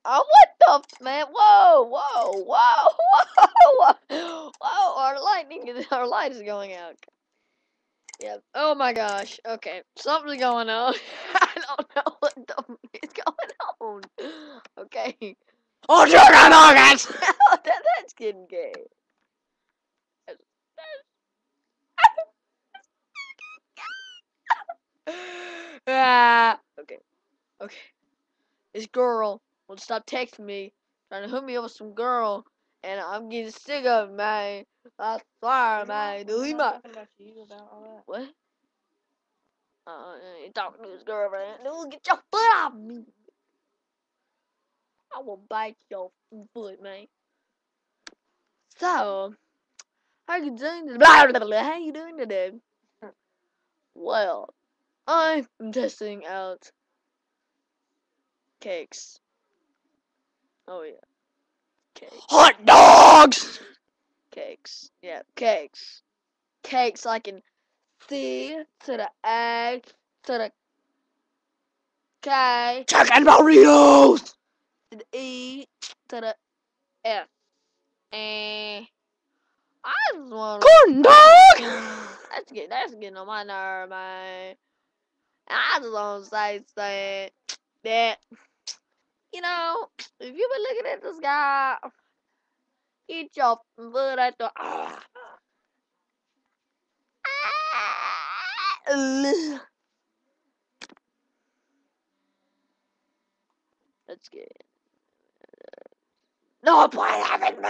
what the man? Whoa, whoa, whoa, whoa, whoa! Our light is going out. Yep. Oh my gosh. Okay, something's going on. I don't know what is going on. Okay. Oh, sugar nuggets! That's getting gay. Okay. Okay. This girl won't stop texting me, trying to hook me up with some girl, and I'm getting sick of it, man. I swear, man. Delete my. What? You talking to his girlfriend? Dude, get your foot off me! I will bite your foot, man. So, how you doing today? Blah, blah, blah, how you doing today? Well, I'm testing out cakes. Oh yeah, cakes. Hot dogs! Cakes. Yeah, cakes. Cakes like in C to the A to the K Chicken burritos! to the E to the F. And I just want Corn dog! that's getting on my nerve, man. I just want to say that, you know, if you been looking at this guy, eat your foot at the. Let's get it. No point having me.